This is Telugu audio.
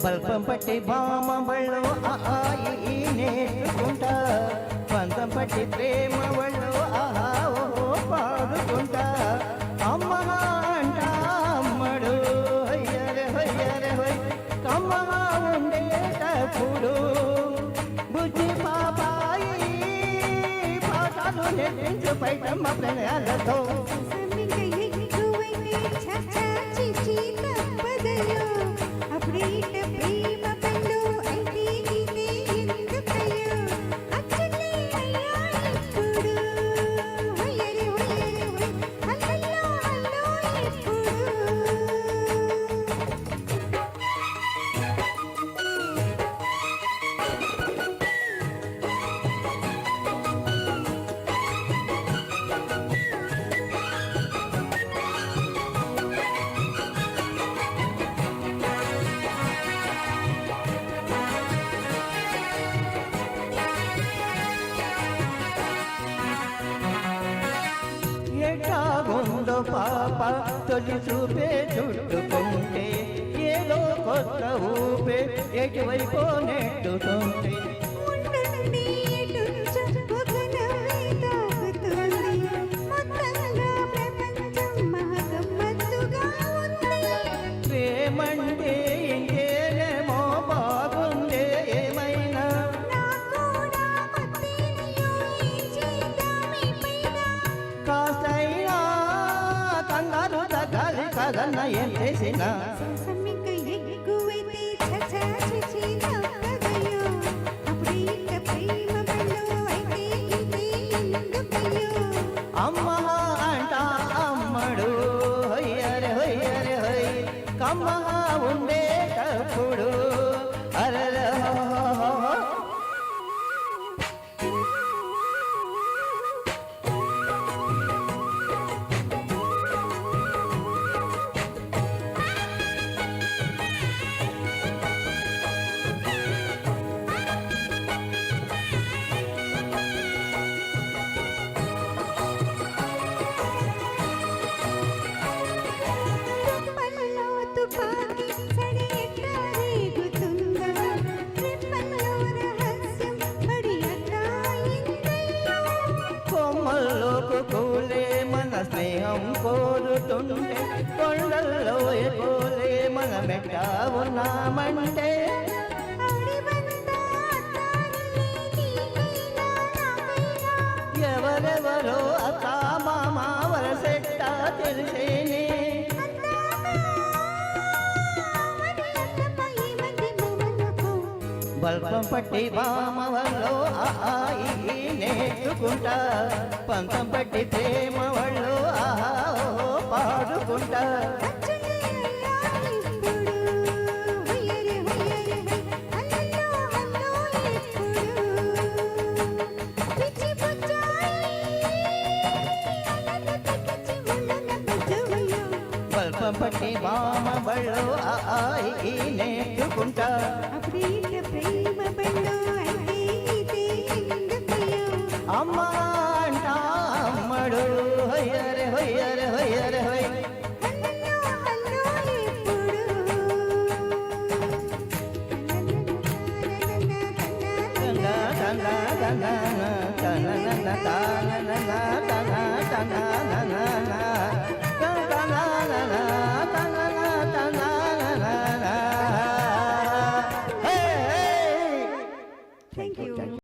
బల్పం పట్టి బామ బళ్ళు ఆయి నేర్చుకుంటా పంతం పట్టి ప్రేమ బళ్ళు ఆహా ఓ పాడుకుంటా అమ్మ అంట అమ్మడు హయ్యరే హయ్యరే హోయ్ కమ్మగా ఉండేటప్పుడు బుజ్జి పాపాయి పాటలు నెట్టించు పైటమ్మ ప్రణయాలతో ఎటాగుందో పాప తొలి చూపే చుట్టుకుంటే ఏదో కొత్త ఊపే ఎటువైపో నెట్టుతుంటే ప్రేమంటే ఇంకేనేమో బాగుండే ఏమైనా కాస్తైనా కంగారు తగ్గాలి కదన్న ఏం చేసినా అమ్మ అంట అమ్మడు హొయ్యరే హొయ్యరే హొయ్ కమ్మగా ఉండేటప్పుడు అరర కూలే మన స్నేహం కోరుతుంటే కొండల్లో కోలే మన మెట్ట ఉన్నామంటే ఎవరెవరో అత్త మామ వరసెట్ట తెలిసేనే బల్పం పట్టి బామ వాళ్ళు ఆయి నేర్చుకుంటా పంతం పట్టి ప్రేమ వాళ్ళు ఆహా పాడుకుంటా బల్పం పట్టి బామ వాళ్ళు ఆయి నేర్చుకుంటా అమ్మ అంట అమ్మడు హొయ్యరే హొయ్యరే హొయ్యరే హొయ్ గంగా గంగా గంగా